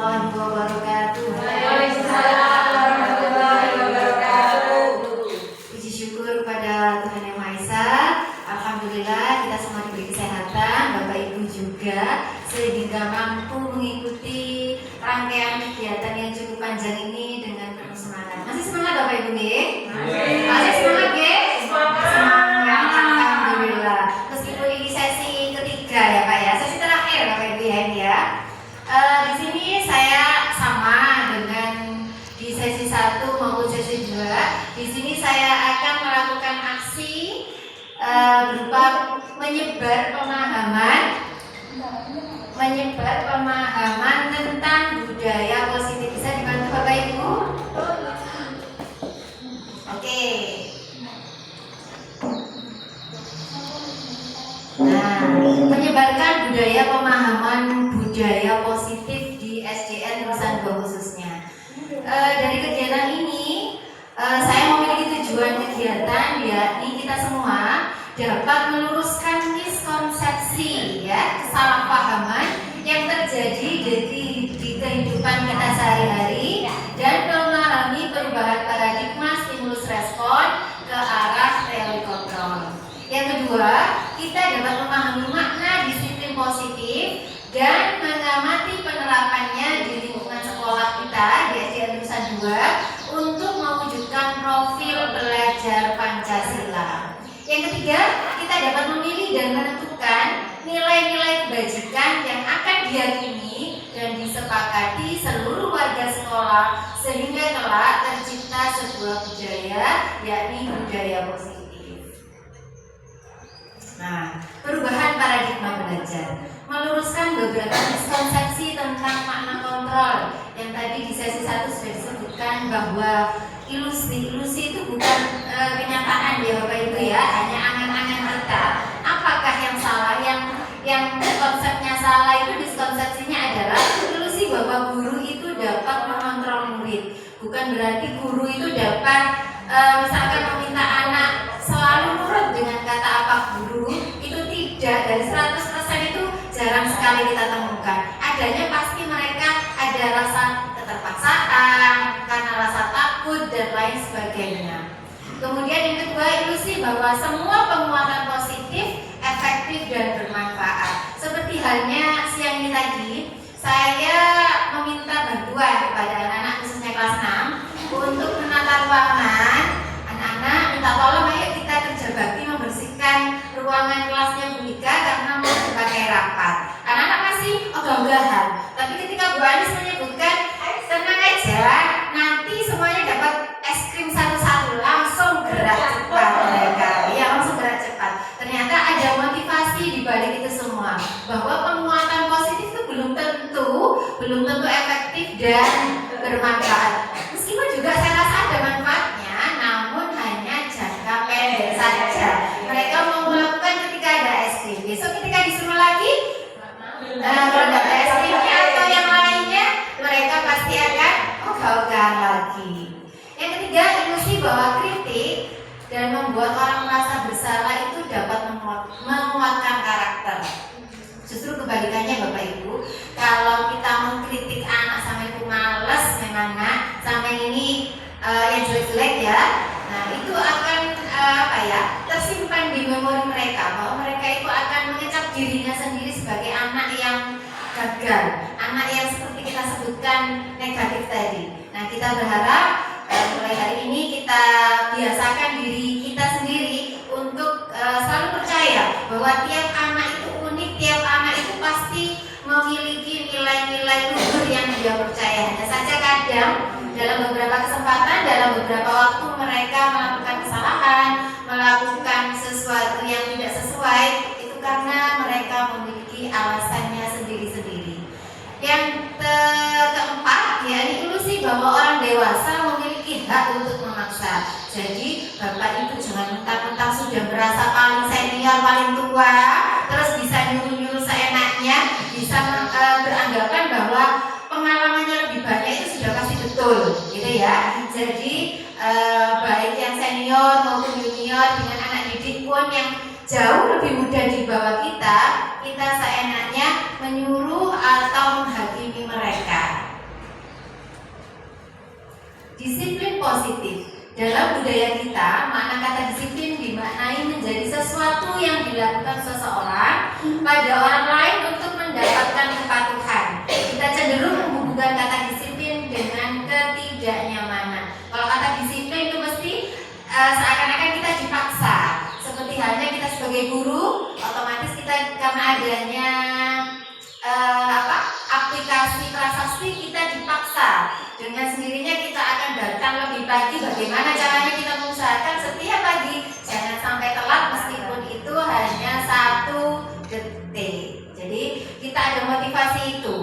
warahmatullahi wabarakatuh. Waalaikumsalam warahmatullahi wabarakatuh. Puji syukur kepada Tuhan Yang Maha Esa. Alhamdulillah kita semua diberi kesehatan, Bapak Ibu juga, sehingga mampu mengikuti rangkaian kegiatan yang cukup panjang ini dengan penuh semangat. Masih semangat Bapak Ibu nggih? Masih semangat nggih? Semangat. Alhamdulillah. Meskipun ini sesi ketiga ya Pak ya, sesi terakhir Bapak Ibu ya ini ya. Di sini saya sama dengan di sesi 1 maupun sesi 2. Di sini saya akan melakukan aksi berupa menyebar pemahaman tentang budaya positif. Bisa dibantu Bapak Ibu? Oke. Nah, menyebarkan pemahaman budaya positif di SDN Nusan Dua khususnya. Dari kegiatan ini, saya memiliki tujuan kegiatan yakni kita semua dapat meluruskan miskonsepsi ya, kesalahpahaman yang terjadi di kehidupan kita sehari-hari dan memahami perubahan paradigma stimulus respon ke arah teori kontrol. Yang kedua, kita dapat memahami makna disiplin positif dan mengamati penerapannya di lingkungan sekolah kita di SDN Nusan Dua untuk mewujudkan profil belajar Pancasila. Yang ketiga, kita dapat memilih dan menentukan nilai-nilai kebajikan yang akan diyakini dan disepakati seluruh warga sekolah sehingga kelak tercipta sebuah budaya, yakni budaya positif. Nah, perubahan paradigma belajar, meluruskan beberapa miskonsepsi tentang makna kontrol yang tadi di sesi 1 sudah disebutkan bahwa ilusi itu bukan kenyataan ya Bapak Ibu ya, hanya angan-angan kita. Apakah yang salah, yang konsepnya salah itu miskonsepsinya adalah ilusi bahwa guru itu dapat mengontrol murid. Bukan berarti guru itu dapat misalkan meminta anak selalu nurut dengan kata apa guru, itu tidak. Dari 100% itu jarang sekali kita temukan. Adanya pasti mereka ada rasa keterpaksaan, karena rasa takut dan lain sebagainya. Kemudian yang kedua, ilusi bahwa semua penguatan positif efektif dan bermanfaat. Seperti halnya siang ini tadi, saya meminta bantuan kepada anak-anak khususnya kelas 6 untuk menata ruangan. Anak-anak minta tolong ayo kita kerja bakti membersihkan ruangan kelasnya Bu Ika karena mau dipakai rapat. Anak-anak masih ogah-ogahan, tapi ketika Bu Anis menyebutkan tenang aja, nanti semuanya dapat es krim satu-satu, langsung gerak cepat mereka. Ya, langsung gerak cepat. Ternyata ada motivasi di balik itu semua, bahwa penguatan positif itu belum tentu efektif dan bermanfaat. Meskipun juga saya rasa ada manfaatnya, namun hanya jangka pendek saja. Mereka mau melakukan ketika ada es krim. Besok ketika disuruh lagi, kalau nggak ada es krimnya atau yang lainnya, mereka pasti akan ogah-ogahan lagi. Yang ketiga, ilusi bahwa kritik dan membuat orang merasa bersalah itu dapat menguatkan karakter. Justru kebalikannya Bapak Ibu, kalau kita mengkritik anak sampai itu males memang nak, sampai ini yang jelek-jelek ya, nah itu akan tersimpan di memori mereka, bahwa mereka itu akan mengecap dirinya sendiri sebagai anak yang gagal, anak yang seperti kita sebutkan negatif tadi. Nah, kita berharap mulai hari ini kita biasakan diri kita sendiri untuk selalu percaya bahwa tiap anak itu unik, tiap anak itu pasti memiliki nilai-nilai luhur yang dia percaya. Hanya saja kadang dalam beberapa kesempatan, dalam beberapa waktu mereka melakukan kesalahan, melakukan sesuatu yang tidak sesuai, itu karena mereka memiliki alasannya sendiri-sendiri. Yang keempat, yakni ilusi bahwa orang dewasa memiliki hak untuk memaksa. Jadi Bapak Ibu jangan mentang-mentang sudah merasa paling senior, paling tua, terus bisa nyuruh-nyuruh seenaknya, bisa beranggapan bahwa pengalamannya lebih banyak itu sudah pasti betul, gitu ya. Jadi baik yang senior maupun junior dengan anak didik pun yang jauh lebih muda di bawah kita seenaknya menyuruh atau menghakimi mereka. dalam budaya kita, makna kata disiplin dimaknai menjadi sesuatu yang dilakukan seseorang pada orang lain untuk mendapatkan kepatuhan. Kita cenderung menghubungkan kata disiplin dengan ketidaknyamanan. Kalau kata disiplin itu mesti seakan-akan kita dipaksa. Seperti halnya kita sebagai guru, otomatis kita karena adanya aplikasi prasasti kita dipaksa. Dengan sendirinya kita akan datang lebih pagi. Bagaimana caranya kita mengusahakan setiap pagi jangan sampai telat meskipun itu hanya 1 detik. Jadi kita ada motivasi itu.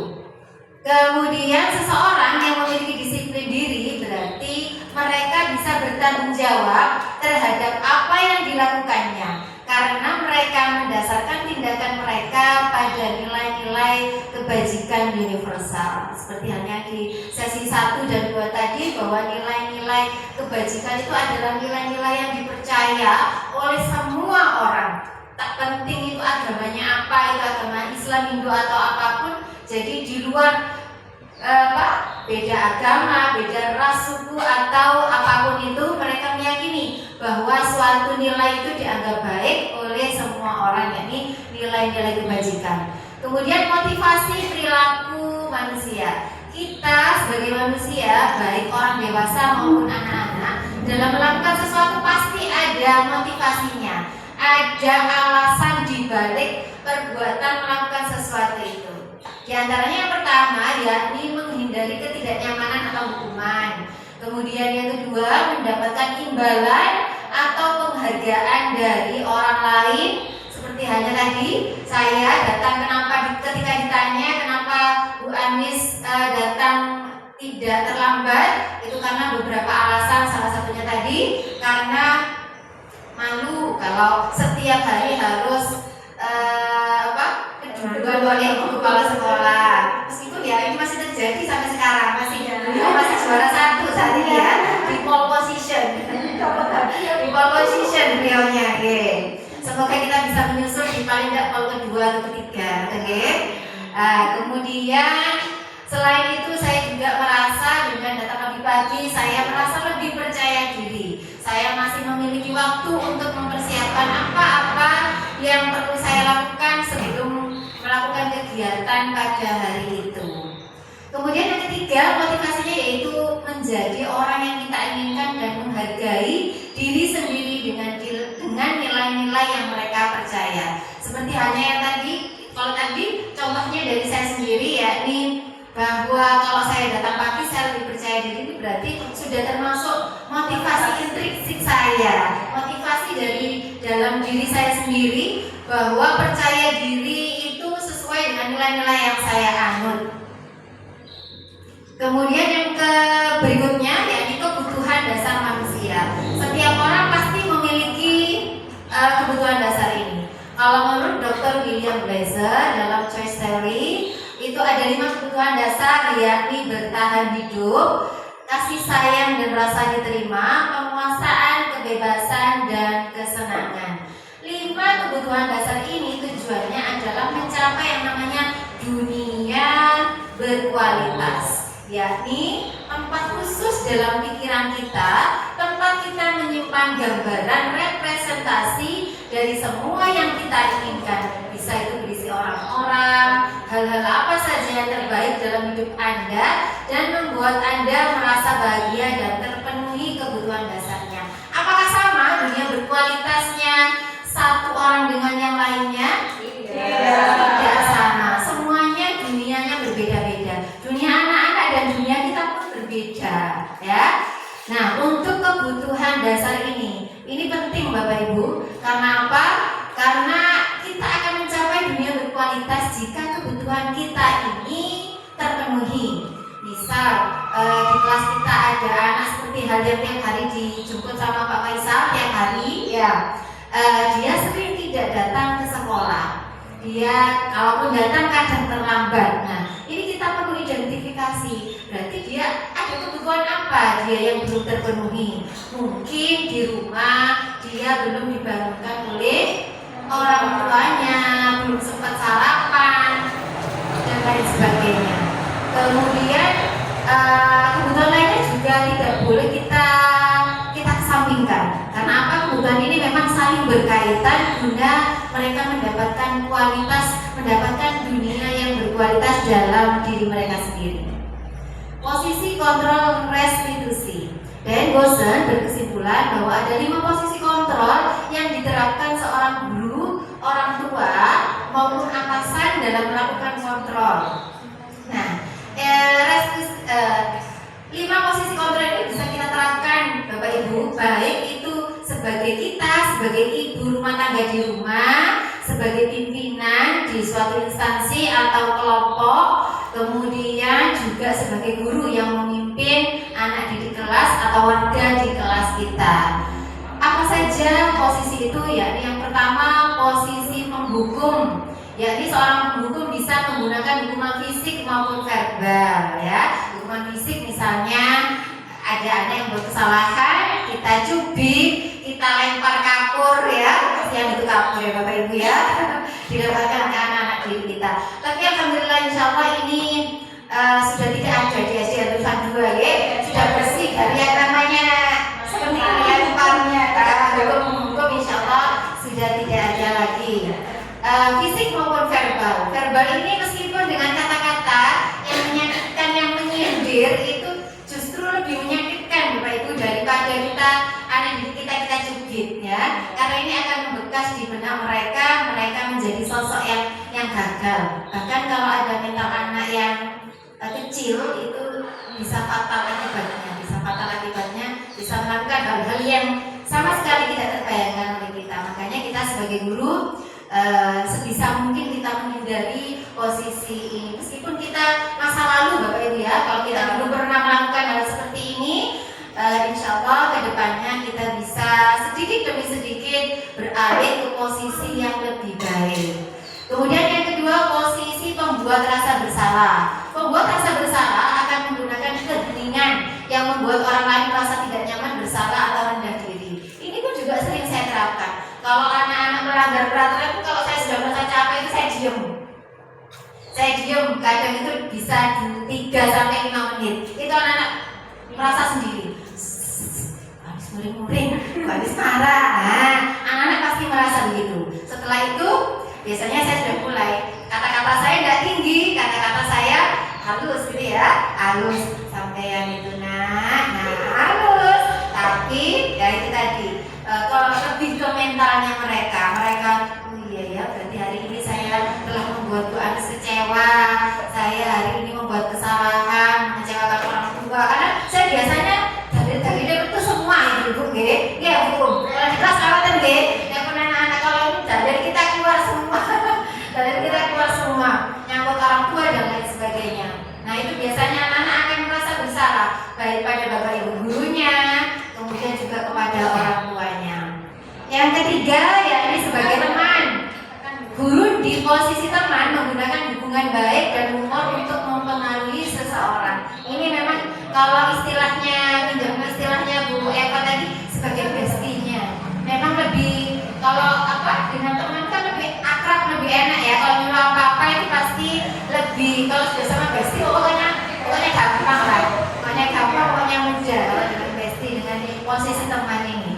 Kemudian seseorang yang memiliki disiplin diri berarti mereka bisa bertanggung jawab terhadap apa yang dilakukannya karena mereka mendasarkan tindakan mereka pada nilai-nilai kebajikan universal. Seperti halnya di sesi 1 dan 2 tadi, bahwa nilai-nilai kebajikan itu adalah nilai-nilai yang dipercaya oleh semua orang. Tak penting itu agamanya apa, itu agama Islam, Hindu atau apapun. Jadi di luar beda agama, beda ras, suku atau apapun itu, mereka meyakini bahwa suatu nilai itu dianggap baik oleh semua orang, yakni nilai-nilai kebajikan. Kemudian motivasi perilaku manusia. Kita sebagai manusia, baik orang dewasa maupun anak-anak, dalam melakukan sesuatu pasti ada motivasinya, ada alasan dibalik perbuatan melakukan sesuatu itu. Di antaranya yang pertama yakni menghindari ketidaknyamanan atau hukuman. Kemudian yang kedua mendapatkan imbalan atau penghargaan dari orang lain. Seperti halnya tadi saya datang ketika ditanya kenapa Bu Anis datang tidak terlambat, itu karena beberapa alasan. Salah satunya tadi karena malu kalau setiap hari harus kedudukan oleh kepala sekolah. Meskipun ya ini masih terjadi sampai sekarang, masih juara 1 saat ini ya, di pole position. Di pole position beliaunya, oke. Semoga kita bisa menyusul di paling tidak pole kedua atau ketiga, oke. Kemudian selain itu saya juga merasa dengan datang lebih pagi, saya merasa lebih percaya diri. Saya masih memiliki waktu untuk mempersiapkan apa-apa yang perlu saya lakukan sebelum melakukan kegiatan pada hari itu. Kemudian yang ketiga, motivasinya yaitu menjadi orang yang kita inginkan dan menghargai diri sendiri dengan nilai-nilai yang mereka percaya. Seperti halnya yang tadi, kalau tadi contohnya dari saya sendiri, yakni bahwa kalau saya datang pagi saya lebih percaya diri, itu berarti sudah termasuk motivasi intrinsik saya, motivasi dari dalam diri saya sendiri bahwa percaya diri itu sesuai dengan nilai-nilai yang saya anut. Kemudian yang berikutnya yakni kebutuhan dasar manusia. Setiap orang pasti memiliki kebutuhan dasar ini. Kalau menurut Dr. William Blazer dalam Choice Theory, itu ada 5 kebutuhan dasar, yakni bertahan hidup, kasih sayang dan rasa diterima, penguasaan, kebebasan, dan kesenangan. 5 kebutuhan dasar ini tujuannya adalah mencapai yang namanya dunia berkualitas, yakni tempat khusus dalam pikiran kita, tempat kita menyimpan gambaran representasi dari semua yang kita inginkan. Bisa itu berisi orang-orang, hal-hal apa saja yang terbaik dalam hidup Anda dan membuat Anda merasa bahagia dan terpenuhi kebutuhan dasarnya. Apakah sama dunia berkualitasnya satu orang dengan yang lainnya? Tidak sama. Semuanya dunianya berbeda-beda. Dunia anak-anak dan dunia kita pun berbeda, ya. Nah, untuk kebutuhan dasar ini penting Bapak Ibu. Karena apa? Karena kita akan mencapai dunia berkualitas jika kebutuhan kita ini terpenuhi. Misal di kelas kita ada anak seperti hal yang tiap hari dijemput sama Pak Faisal tiap hari, ya. Dia sering tidak datang ke sekolah. Dia kalaupun datang kadang terlambat. Nah, ini kita perlu identifikasi. Berarti dia ada kebutuhan apa dia yang belum terpenuhi. Mungkin di rumah dia belum dibangunkan oleh orang tuanya, belum sempat sarapan dan lain sebagainya. Kemudian kebutuhan lainnya juga tidak boleh kita saling berkaitan guna mereka mendapatkan dunia yang berkualitas dalam diri mereka sendiri. Posisi kontrol restitusi. Dan Gosen berkesimpulan bahwa ada 5 posisi kontrol yang diterapkan seorang guru, orang tua, maupun atasan dalam melakukan kontrol. Nah, 5 posisi kontrol ini bisa kita terapkan, Bapak Ibu, baik itu sebagai kita, sebagai ibu rumah tangga di rumah, sebagai pimpinan di suatu instansi atau kelompok, kemudian juga sebagai guru yang memimpin anak didik kelas atau warga di kelas kita. Apa saja posisi itu? Yakni yang pertama posisi penghukum, yakni seorang penghukum bisa menggunakan hukuman fisik maupun verbal, ya. Hukuman fisik misalnya ada anak yang berkesalahan, kita cubit, kita lempar kapur, ya. Yang itu kapur ya Bapak Ibu, ya. Dilemparkan ke anak-anak didik kita. Tapi alhamdulillah insya Allah ini sudah tidak ada di SD Al-Fatihah 2, ya. Sudah bersih dari yang namanya seperti lemparnya. Hukum insya Allah sudah tidak ada lagi. Fisik maupun verbal. Verbal ini meskipun dengan kata-kata yang menyakitkan, yang menyindir, itu justru lebih menyakitkan Bapak Ibu daripada anak didik kita cubit, ya. Karena ini akan membekas di benak mereka menjadi sosok yang gagal. Bahkan kalau ada mental anak yang kecil itu bisa fatal akibatnya, bisa melakukan hal-hal yang sama sekali tidak terbayangkan oleh kita. Makanya kita sebagai guru sebisa mungkin kita menghindari posisi ini. Meskipun kita masa lalu Bapak Ibu, ya, kalau kita dulu pernah melakukan hal seperti ini, insya Allah kedepannya kita bisa sedikit demi sedikit beralih ke posisi yang lebih baik. Kemudian yang kedua, posisi pembuat rasa bersalah. Pembuat rasa bersalah akan menggunakan keheningan yang membuat orang lain merasa tidak nyaman, bersalah atau rendah diri. Ini pun juga sering saya terapkan. Kalau anak-anak melanggar peraturan itu, kalau saya sudah merasa capek itu saya diem. Kadang itu bisa 3-5 menit. Itu anak-anak merasa sendiri. Habis muring-muring, habis marah. Nah, anak-anak pasti merasa begitu. Setelah itu biasanya saya sudah mulai, kata-kata saya tidak tinggi, kata-kata saya halus gitu, ya, halus sampean itu halus. Tapi ya itu tadi, kalau lebih ke mentalnya mereka, oh iya ya, berarti hari ini saya telah membuat Bu Anis kecewa, saya hari ini membuat kesalahan, mengecewakan orang tua. Karena saya biasanya dari itu semua itu Bu, ya Bu, kalau di kelas lewatan yang pernah anak-anak, kalau ini dari kita keluar semua, nyangkut orang tua dan lain sebagainya. Nah itu biasanya anak-anak akan merasa bersalah, baik pada bapak ibu gurunya, kemudian juga kepada orang tuanya. Yang ketiga, ya ini sebagai teman. Guru di posisi teman menggunakan hubungan baik dan humor untuk mempengaruhi seseorang. Ini memang kalau istilahnya Bu Eva tadi sebagai bestinya. Memang lebih, kalau dengan teman kan lebih akrab, lebih enak, ya. Kalau nyuruh apa-apa itu pasti lebih, kalau sudah sama besti pokoknya gampang lah. Pokoknya mudah kalau dengan besti, dengan posisi teman ini.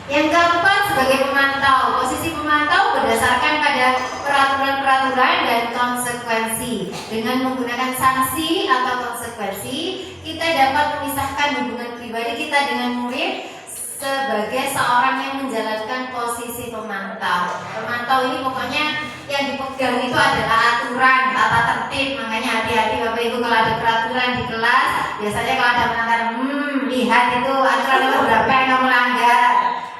Yang keempat, sebagai pemantau. Posisi pemantau berdasarkan pada peraturan-peraturan dan konsekuensi. Dengan menggunakan sanksi atau konsekuensi, kita dapat memisahkan hubungan pribadi kita dengan murid sebagai seorang yang menjalankan posisi pemantau. Pemantau ini pokoknya yang dipegang itu adalah aturan, tata tertib. Makanya hati-hati Bapak Ibu kalau ada peraturan di kelas. Biasanya kalau ada melanggar, lihat itu aturan nomor berapa yang kamu melanggar.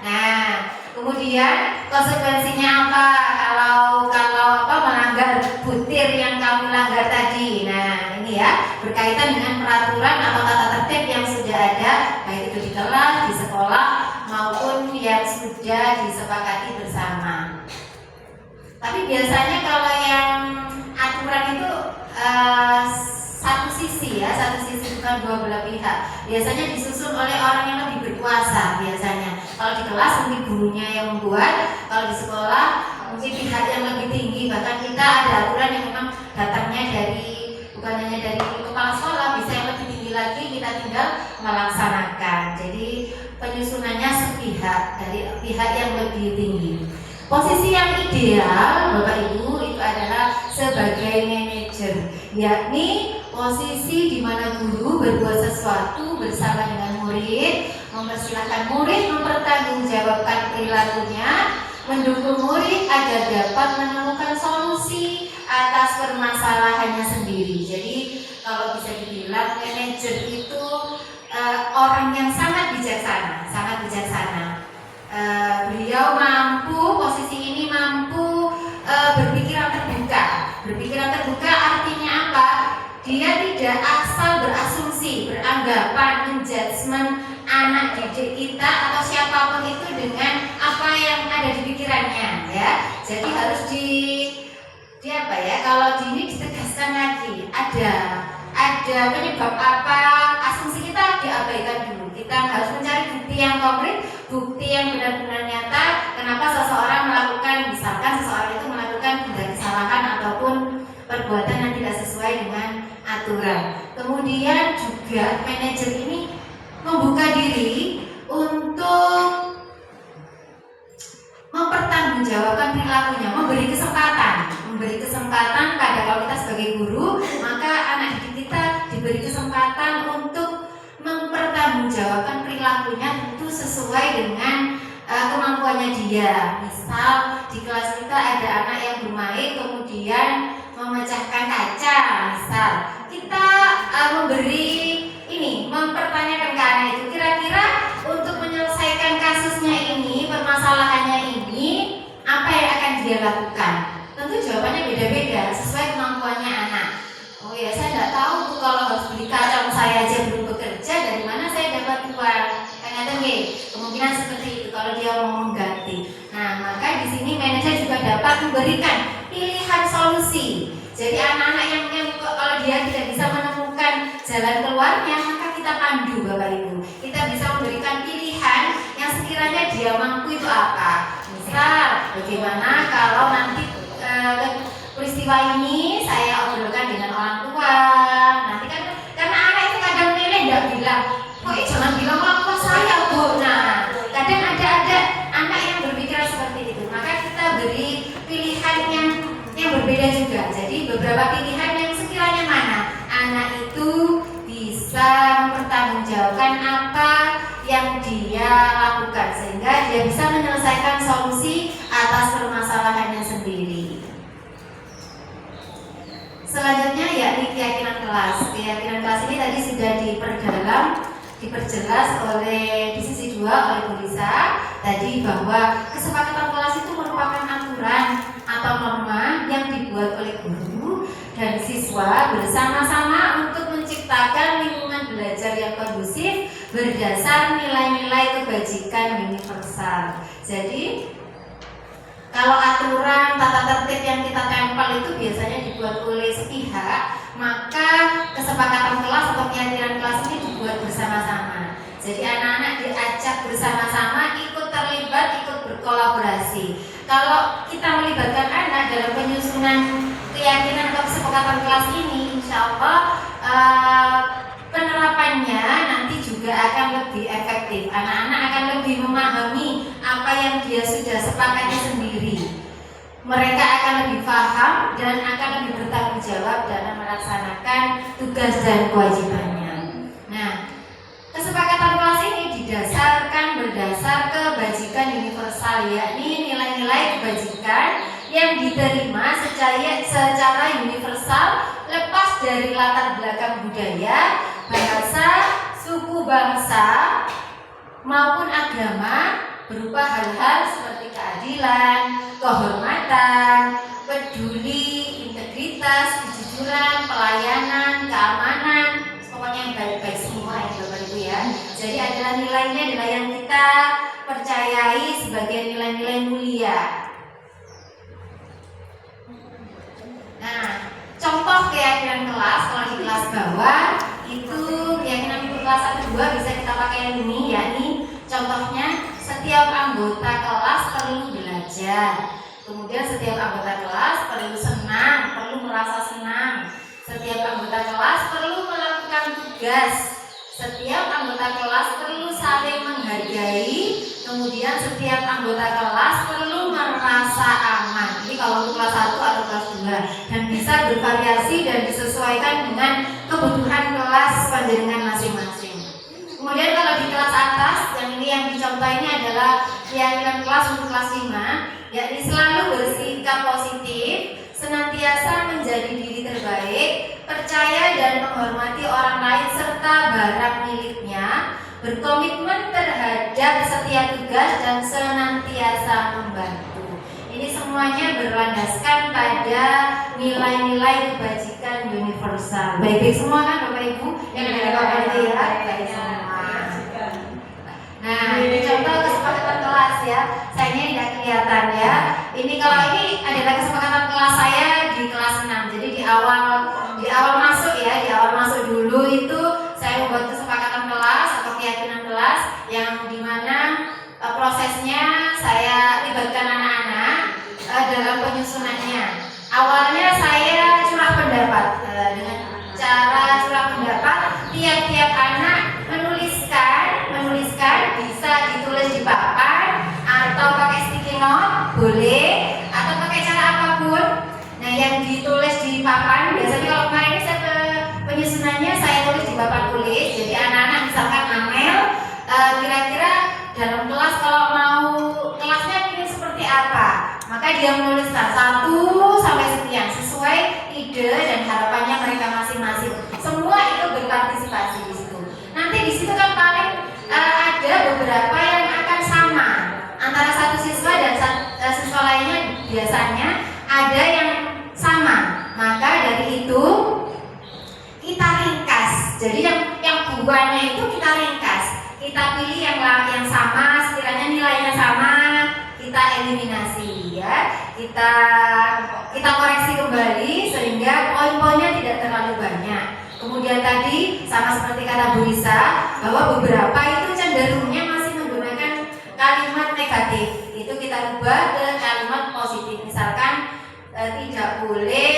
Nah, kemudian konsekuensinya apa kalau melanggar butir yang kamu langgar tadi. Nah, ini ya berkaitan dengan peraturan atau tata tertib yang sudah ada, baik itu di kelas, di sekolah maupun yang sudah disepakati bersama. Tapi biasanya kalau yang aturan itu satu sisi bukan dua belah pihak. Biasanya disusun oleh orang yang lebih berkuasa biasanya. Kalau di kelas mungkin gurunya yang membuat, kalau di sekolah mungkin pihak yang lebih tinggi. Bahkan kita ada aturan yang memang datangnya bukan hanya dari kepala sekolah, bisa yang lebih tinggi lagi, kita tinggal melaksanakan. Jadi penyusunannya sepihak dari pihak yang lebih tinggi. Posisi yang ideal Bapak Ibu itu adalah sebagai manajer, yakni posisi di mana guru berbuat sesuatu bersama dengan murid, mempersilahkan murid mempertanggungjawabkan perilakunya, mendukung murid agar dapat menemukan solusi atas permasalahannya sendiri. Jadi kalau bisa dibilang manajer itu orang yang sangat bijaksana, sangat bijaksana. Beliau mampu, posisi ini mampu berpikiran terbuka. Berpikiran terbuka artinya apa? Dia tidak asal berasumsi, beranggapan, menjudgment anak didik kita atau siapapun itu dengan apa yang ada di pikirannya, ya. Jadi harus di apa ya? Kalau ini ditegaskan lagi, ada penyebab apa? Asumsi kita diabaikan dulu. Kita harus mencari bukti yang konkret, bukti yang benar-benar nyata. Kenapa seseorang melakukan, misalkan seseorang itu melakukan tindak kesalahan ataupun perbuatan yang tidak sesuai dengan aturan. Kemudian juga manajer ini membuka diri untuk mempertanggungjawabkan perilakunya, memberi kesempatan pada, kalau kita sebagai guru, maka anak didik kita diberi kesempatan untuk mempertanggungjawabkan perilakunya tentu sesuai dengan kemampuannya dia. Misal di kelas kita ada anak yang bermain kemudian memecahkan kaca, misal kita mempertanyakan ke anak itu, kira-kira untuk menyelesaikan kasusnya ini, permasalahannya ini, apa yang akan dia lakukan? Tentu jawabannya beda-beda sesuai kemampuannya anak. Oh ya, saya tidak tahu tuh, kalau harus beli kaca, saya aja belum bekerja, dari mana saya dapat uang? Kemungkinan seperti itu kalau dia mau mengganti. Nah, maka di sini manajer juga dapat memberikan pilihan solusi. Jadi anak-anak yang kalau dia tidak bisa menemukan jalan keluarnya, maka kita pandu Bapak Ibu. Kita bisa memberikan pilihan yang sekiranya dia mampu itu apa. Misal, bagaimana kalau nanti peristiwa ini saya obrolkan dengan orang tua. Nanti kan karena anak itu kadang milih tidak bilang, jangan bilang orang tua saya, Bu. Nah, kadang ada anak yang berpikiran seperti itu. Maka kita beri pilihan yang berbeda juga. Jadi beberapa pilihan yang sekiranya mana anak itu bisa mempertanggungjawabkan apa yang dia lakukan sehingga dia bisa menyelesaikan solusi atas permasalahannya sendiri. Selanjutnya yakni keyakinan kelas. Keyakinan kelas ini tadi sudah diperjelas oleh di sisi 2 oleh Bu Lisa tadi, bahwa kesepakatan kelas itu merupakan aturan atau norma yang dibuat oleh guru dan siswa bersama-sama untuk menciptakan lingkungan belajar yang kondusif berdasar nilai-nilai kebajikan universal. Jadi kalau aturan tata tertib yang kita tempel itu biasanya dibuat oleh sepihak, maka kesepakatan kelas atau keyakinan kelas ini dibuat bersama-sama. Jadi anak-anak diajak bersama-sama ikut terlibat, ikut berkolaborasi. Kalau kita melibatkan anak dalam penyusunan keyakinan atau kesepakatan kelas ini, insya Allah penerapannya nanti juga akan lebih efektif. Anak-anak akan lebih memahami apa yang dia sudah sepakati sendiri. Mereka akan lebih paham dan akan lebih bertanggung jawab dalam melaksanakan tugas dan kewajibannya. Nah, kesepakatan kelas ini berdasar kebajikan universal, yakni nilai-nilai kebajikan yang diterima secara universal lepas dari latar belakang budaya, bahasa, suku bangsa maupun agama, berupa hal-hal seperti keadilan, kehormatan, peduli, integritas, kejujuran, pelayanan, keamanan, pokoknya yang baik-baik semua ya Bapak Ibu ya. Jadi adalah nilainya adalah yang kita percayai sebagai nilai-nilai mulia. Nah, contoh keyakinan kelas kalau di kelas bawah itu keyakinan kelas 1-2 bisa kita pakai yang ini, yakni contohnya setiap anggota kelas perlu belajar. Kemudian setiap anggota kelas perlu senang, perlu merasa senang. Setiap anggota kelas perlu melakukan tugas. Setiap anggota kelas perlu saling menghargai dihargai, kemudian setiap anggota kelas perlu merasa aman. Ini kalau untuk kelas 1 atau kelas 2, dan bisa bervariasi dan disesuaikan dengan kebutuhan kelas panjenengan masing-masing. Kemudian kalau di kelas atas, yang ini yang dicontoh ini adalah keyakinan kelas untuk kelas 5, yakni selalu bersikap positif, senantiasa menjadi diri terbaik, percaya dan menghormati orang lain serta barang miliknya, berkomitmen terhadap setiap tugas dan senantiasa membantu. Ini semuanya berlandaskan pada nilai-nilai kebajikan universal. Baik-baik semua kan Bapak Ibu? Yang ada Bapak itu ya? Baik semua. Nah, ini contoh kesepakatan kelas ya. Sayangnya tidak kelihatan ya. Ini kalau ini adalah kesepakatan kelas saya di kelas 6. Jadi di awal masuk ya, di awal masuk dulu itu saya membuat kesepakatan kelas atau keyakinan kelas yang dimana prosesnya saya libatkan anak-anak dalam penyusunannya. Awalnya saya curah pendapat dengan cara curah pendapat tiap-tiap anak menuliskan bisa ditulis di papan atau pakai sticky note boleh atau pakai cara apapun. Nah yang ditulis di papan biasanya kalau kemarin ini saya penyusunannya saya tulis di papan tulis. Jadi anak-anak misalkan Amel kira-kira dalam kelas kalau mau kelasnya ingin seperti apa, maka dia menuliskan 1 sampai sekian sesuai ide dan harapannya mereka masing-masing. Semua itu berpartisipasi di situ. Nanti di situ kan paling ada beberapa yang akan sama antara satu siswa dan siswa lainnya, biasanya ada yang sama. Maka dari itu kita ringkas. Jadi yang buahnya itu kita ringkas. Kita pilih yang sama, sekiranya nilainya sama, kita eliminasi ya. Kita koreksi kembali sehingga poin-poinnya tidak terlalu banyak. Kemudian tadi sama seperti kata Bu Risa bahwa beberapa itu cenderungnya masih menggunakan kalimat negatif. Itu kita ubah ke kalimat positif. Misalkan tidak boleh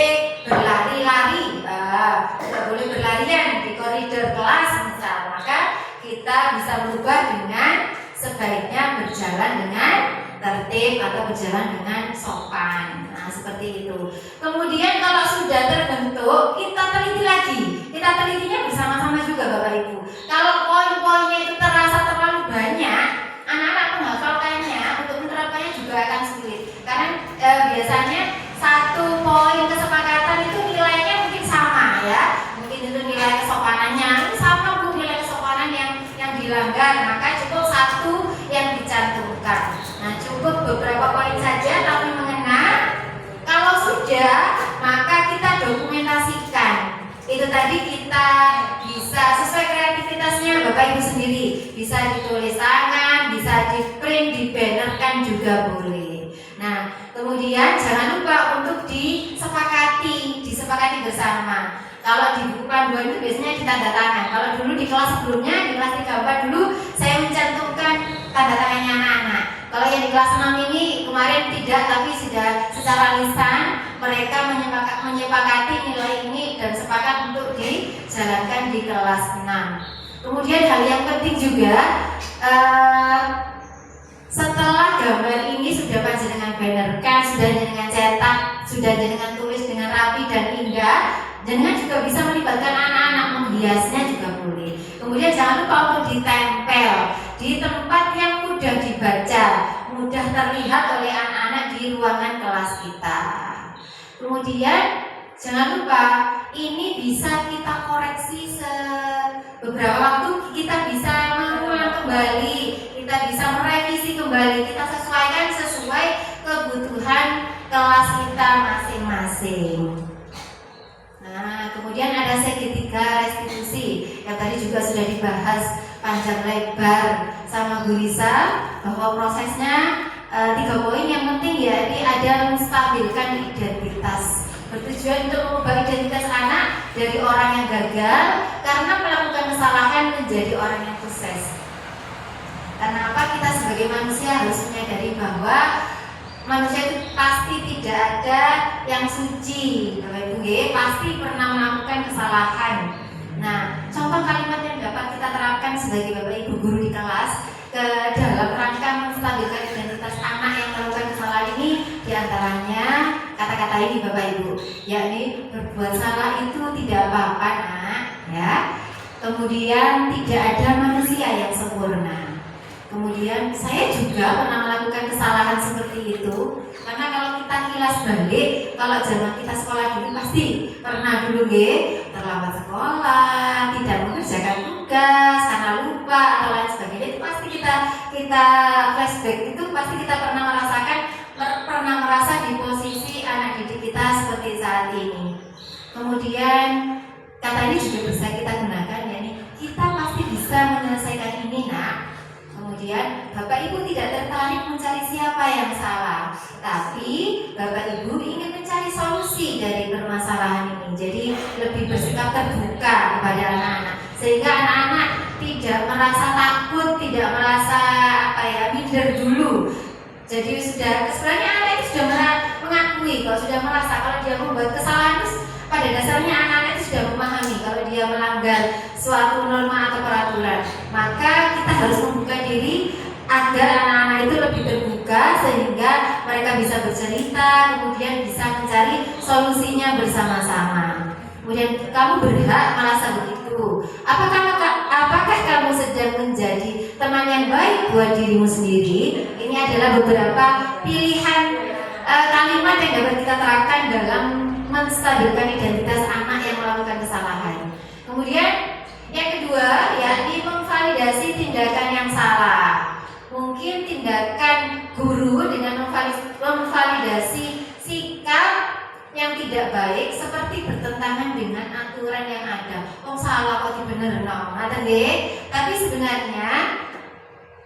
berlari-lari, tidak boleh berlarian di koridor kelas misal. Maka kita bisa berubah dengan sebaiknya berjalan dengan tertib atau berjalan dengan sopan. Nah, seperti itu. Kemudian kalau sudah terbentuk, kita teliti lagi. Kita telitinya bersama-sama juga Bapak Ibu. Kalau poin-poinnya itu terasa terlalu banyak, anak-anak menghafalkannya untuk menerapkannya juga akan sulit. Karena biasanya satu poin kesepakatan itu nilainya mungkin sama ya. Mungkin itu nilai kesopanannya itu sama Bu, nilai kesopanan yang dilanggar, maka cukup 1 yang dicantumkan. Nah, cukup beberapa poin saja tapi mengena. Kalau sudah, maka kita dokumentasikan. Itu tadi kita bisa sesuai kreativitasnya Bapak Ibu sendiri. Bisa ditulis tangan, bisa di-print, dibannerkan juga boleh. Nah, kemudian jangan lupa untuk disepakati bersama. Kalau di buku panduan itu biasanya ditanda tangan. Kalau dulu di kelas sebelumnya, di kelas 3 dulu saya mencantumkan tanda tangannya anak-anak. Kalau yang di kelas 6 ini kemarin tidak, tapi sudah secara lisan mereka menyepakati nilai ini dan sepakat untuk dijalankan di kelas 6. Kemudian hal yang penting juga, setelah gambar ini sudah panjenengan bannerkan, sudah dengan cetak, sudah dengan tulis dengan rapi dan indah, jenengan juga bisa melibatkan anak-anak menghiasnya juga boleh. Kemudian jangan lupa untuk ditempel di tempat yang mudah dibaca, mudah terlihat oleh anak-anak di ruangan kelas kita. Kemudian jangan lupa ini bisa kita koreksi beberapa waktu, kita bisa mengulang kembali, kita bisa merevisi kembali, kita sesuaikan sesuai kebutuhan kelas kita masing-masing. Nah, kemudian ada segitiga restitusi yang tadi juga sudah dibahas panjang lebar sama Bu Risa, bahwa prosesnya 3 poin yang penting ya, ini ada menstabilkan identitas, bertujuan untuk mengubah identitas anak dari orang yang gagal karena melakukan kesalahan menjadi orang yang sukses. Karena apa? Kita sebagai manusia harus menyadari bahwa manusia itu pasti tidak ada yang suci, Bapak Ibu, pasti pernah melakukan kesalahan. Nah, contoh kalimat yang dapat kita terapkan sebagai Bapak Ibu guru di kelas, ke dalam rangka menstabilkan identitas anak yang melakukan kesalahan ini, diantaranya kata-kata ini Bapak Ibu, yakni berbuat salah itu tidak apa-apa nak, ya. Kemudian tidak ada manusia yang sempurna. Kemudian saya juga pernah melakukan kesalahan seperti itu, karena kalau kita kilas balik, kalau zaman kita sekolah dulu pasti pernah dulu terlambat sekolah, tidak mengerjakan tugas karena lupa atau lain sebagainya. Itu pasti kita flashback, itu pasti kita pernah merasa di posisi anak didik kita seperti saat ini. Kemudian kata ini juga bisa kita gunakan, yakni kita pasti bisa menyelesaikan ini nak. Kemudian Bapak Ibu tidak tertarik mencari siapa yang salah, tapi Bapak Ibu ingin mencari solusi dari permasalahan ini. Jadi lebih bersikap terbuka kepada anak-anak, sehingga anak-anak tidak merasa takut, tidak merasa minder dulu. Jadi sebenarnya anak itu sudah mengakui, kalau sudah merasa kalau dia membuat kesalahan, pada dasarnya anak-anak itu sudah memahami kalau dia melanggar suatu norma atau peraturan. Maka kita harus membuka diri agar anak-anak itu lebih terbuka, sehingga mereka bisa bercerita, kemudian bisa mencari solusinya bersama-sama. Kemudian kamu berhak merasa begitu. Apakah kamu sedang menjadi teman yang baik buat dirimu sendiri? Ini adalah beberapa pilihan kalimat yang dapat kita terapkan dalam menstabilkan identitas anak yang melakukan kesalahan. Kemudian yang kedua, yakni memvalidasi tindakan yang salah. Mungkin tindakan guru dengan memvalidasi sikap yang tidak baik seperti bertentangan dengan aturan yang ada. Salah kok dibenerin tapi sebenarnya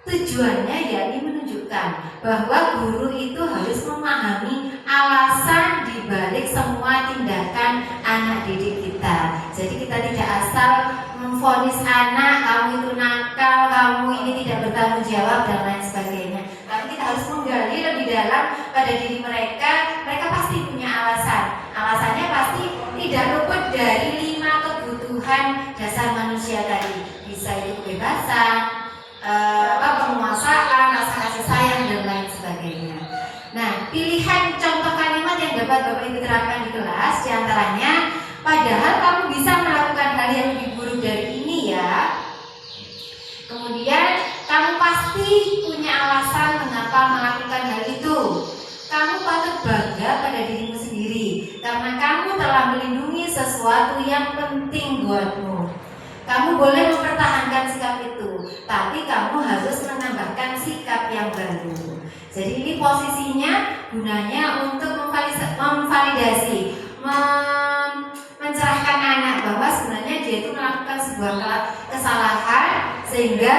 tujuannya yakni menunjukkan bahwa guru itu harus memahami alasan dibalik semua tindakan anak didik kita. Jadi kita tidak asal memvonis anak, kamu itu nakal, kamu ini tidak bertanggung jawab dan lain sebagainya. Tapi kita harus menggali lebih dalam pada diri mereka. Mereka pasti punya alasan. Alasannya pasti tidak luput dari 5 kebutuhan dasar manusia tadi. Bisa itu kebebasan, penguasaan, rasa kasih sayang dan lain sebagainya. Nah, pilihan contoh kalimat yang dapat Bapak Ibu terapkan di kelas diantaranya, padahal kamu bisa melakukan hal yang lebih buruk dari ini ya. Kemudian kamu pasti punya alasan mengapa melakukan hal itu. Kamu patut bangga pada dirimu sendiri karena kamu telah melindungi sesuatu yang penting buatmu. Kamu boleh mempertahankan sikap itu, tapi kamu harus menambahkan sikap yang baru. Jadi ini posisinya gunanya untuk memvalidasi, mencerahkan anak bahwa sebenarnya dia itu melakukan sebuah kesalahan, sehingga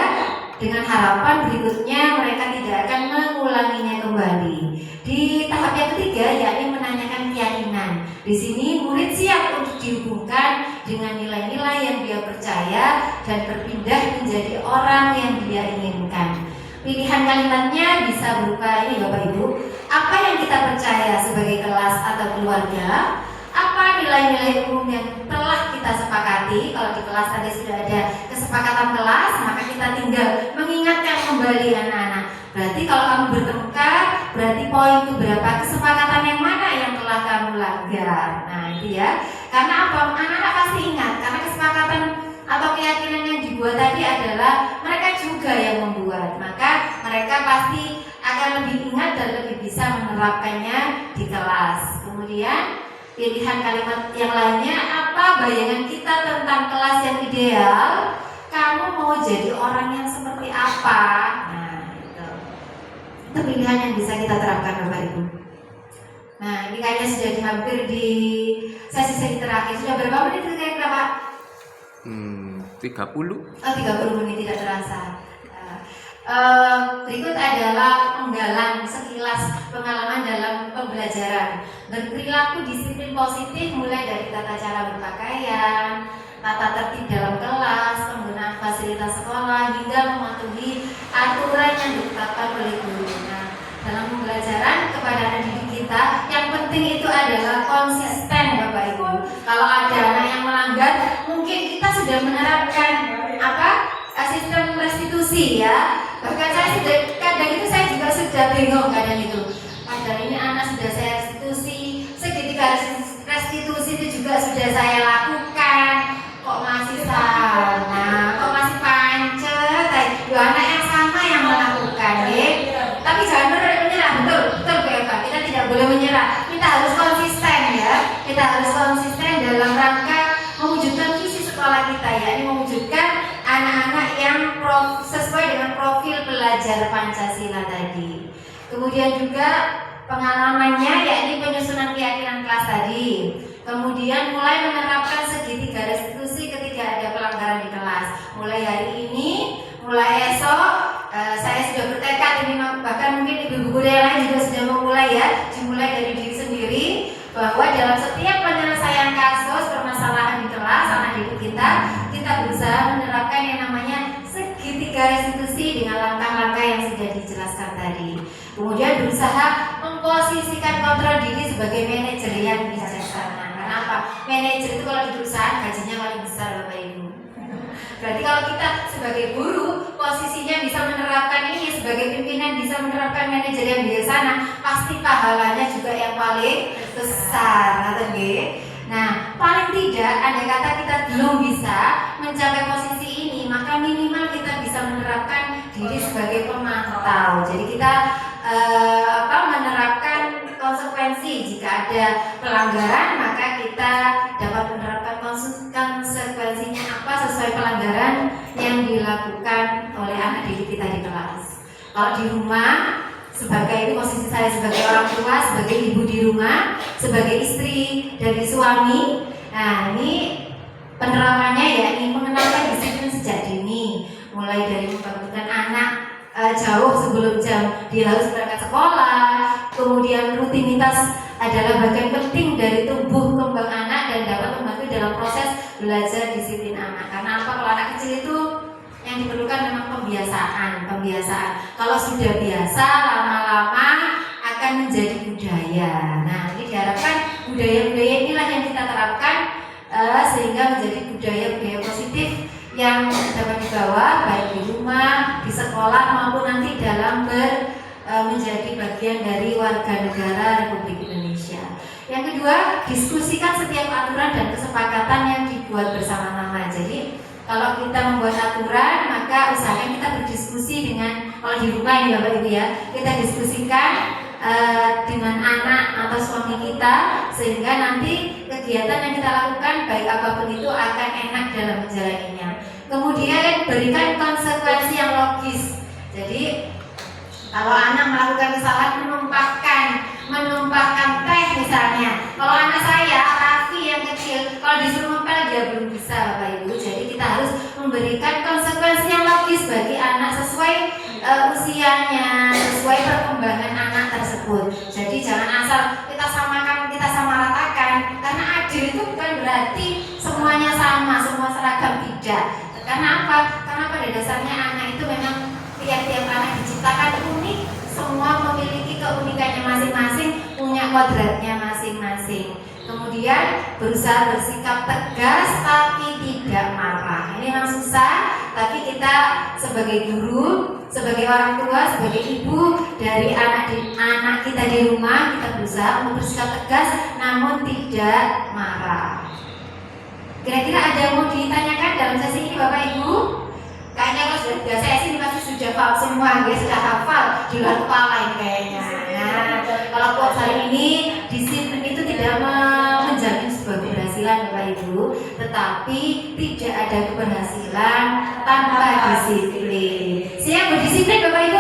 dengan harapan berikutnya mereka tidak akan mengulanginya kembali. Di tahap yang ketiga, yakni menanyakan keyakinan. Di sini murid siap untuk dihubungkan dengan nilai-nilai yang dia percaya dan berpindah menjadi orang yang dia inginkan. Pilihan kalimatnya bisa berupa ini Bapak Ibu. Apa yang kita percaya sebagai kelas atau keluarga? Apa nilai-nilai umum yang telah kita sepakati? Kalau di kelas tadi sudah ada kesepakatan kelas, maka kita tinggal mengingatkan kembali anak-anak. Berarti kalau kamu bertengkar, berarti poin keberapa kesepakatan yang mana yang telah kamu langgar. Nah itu ya. Karena apa? Anak-anak pasti ingat, karena kesepakatan atau keyakinan yang dibuat tadi adalah mereka juga yang membuat. Maka mereka pasti akan lebih ingat dan lebih bisa menerapkannya di kelas. Kemudian pilihan kalimat yang lainnya, apa bayangan kita tentang kelas yang ideal? Kamu mau jadi orang yang seperti apa? Nah itu pilihan yang bisa kita terapkan Bapak Ibu. Nah ini kayaknya sudah hampir di sesi terakhir. Sudah berapa menit kira-kira Pak? 30. 30 menit tidak terasa. Berikut adalah penggalan sekilas pengalaman dalam pembelajaran. Berperilaku disiplin positif mulai dari tata cara berpakaian, tata tertib dalam kelas, penggunaan fasilitas sekolah, hingga mematuhi aturan yang ditetapkan oleh guru. Nah, dalam pembelajaran kepada anak didik kita, yang penting itu adalah konsisten Bapak Ibu. Kalau ada anak yang melanggar, mungkin kita sudah menerapkan sistem restitusi ya. Bahkan saya sudah, kadang itu saya juga sudah bingung kadang itu. Padahal ini anak sudah saya restitusi, segitiga restitusi itu juga sudah saya lakukan. Kok masih sana, kok masih pancet, dua anak yang sama yang melakukan, ya. Tapi jangan menyerah, betul Eva. Kita tidak boleh menyerah. Kita harus konsisten, ya. Kita harus konsisten dalam rangka mewujudkan visi sekolah kita, ya. Ini mewujudkan anak-anak yang sesuai dengan profil pelajar Pancasila tadi. Kemudian juga pengalamannya, yakni penyusunan keyakinan kelas tadi. Kemudian mulai menerapkan segitiga restitusi ketika ada pelanggaran di kelas. Mulai hari ini, mulai esok, saya sudah bertekad ini, bahkan mungkin ibu guru yang lain juga sudah memulai, ya. Dimulai dari diri sendiri, bahwa dalam setiap penyelesaian kasus permasalahan di kelas anak didik kita berusaha menerapkan yang namanya segitiga restitusi dengan langkah-langkah yang sudah dijelaskan tadi. Kemudian berusaha memposisikan kontrol diri sebagai manajer yang bijaksana. Kenapa? Manajer itu kalau di perusahaan gajinya paling besar, Bapak Ibu. Berarti kalau kita sebagai guru posisinya bisa menerapkan ini, sebagai pimpinan bisa menerapkan manajer yang bijaksana, pasti pahalanya juga yang paling besar, atau enggak? Nah, paling tidak andai kata kita belum bisa mencapai posisi ini, maka minimal kita bisa menerapkan diri sebagai pemantau. Jadi kita menerapkan konsekuensi jika ada pelanggaran, maka kita dapat menerapkan konsekuensinya apa sesuai pelanggaran yang dilakukan oleh anak didik kita di kelas. Kalau di rumah, sebagai ini posisi saya sebagai orang tua, sebagai ibu di rumah, sebagai istri dari suami. Nah, ini penerapannya ya, ini mengenalkan disiplin sejak dini, mulai dari membangunkan anak jauh sebelum jam dia harus berangkat sekolah. Kemudian rutinitas adalah bagian penting dari tumbuh kembang anak dan dapat membantu dalam proses belajar disiplin anak. Karena apa? Kalau anak kecil itu yang diperlukan memang pembiasaan. Kalau sudah biasa, lama-lama akan menjadi budaya. Nah, ini diharapkan budaya-budaya inilah yang kita terapkan sehingga menjadi budaya-budaya positif yang dapat dibawa baik di rumah, di sekolah maupun nanti dalam menjadi bagian dari warga negara Republik Indonesia. Yang kedua, diskusikan setiap aturan dan kesepakatan yang dibuat bersama-sama. Jadi kalau kita membuat aturan, maka usahakan kita berdiskusi dengan, kalau di rumah ini Bapak Ibu ya, kita diskusikan dengan anak atau suami kita, sehingga nanti kegiatan yang kita lakukan baik apapun itu akan enak dalam menjalaninya. Kemudian berikan konsekuensi yang logis. Jadi kalau anak melakukan kesalahan menumpahkan teh misalnya, kalau anak saya Raffi yang kecil, kalau disuruh ngepel dia belum bisa Bapak Ibu. Jadi kita harus memberikan konsekuensi yang logis bagi anak sesuai usianya, sesuai perkembangan anak tersebut. Jadi jangan asal kita samakan, kita samaratakan, karena adil itu bukan berarti semuanya sama, semua seragam, tidak. Karena apa? Karena pada dasarnya anak itu memang tiap-tiap anak diciptakan unik, semua memiliki keunikannya masing-masing, punya kodratnya masing-masing. Kemudian berusaha bersikap tegas tapi tidak marah. Ini memang susah, tapi kita sebagai guru, sebagai orang tua, sebagai ibu dari anak kita di rumah, kita berusaha untuk bersikap tegas namun tidak marah. Kira-kira ada yang mau ditanyakan dalam sesi ini Bapak Ibu? Kayaknya kalau sudah sesi ini pasti sudah hafal semua, guys, sudah hafal di luar kepala ini kayaknya. Nah, kalau quotes hari ini, disiplin itu tidak menjamin sebuah keberhasilan Bapak Ibu, tetapi tidak ada keberhasilan tanpa disiplin. Siap berdisiplin Bapak Ibu?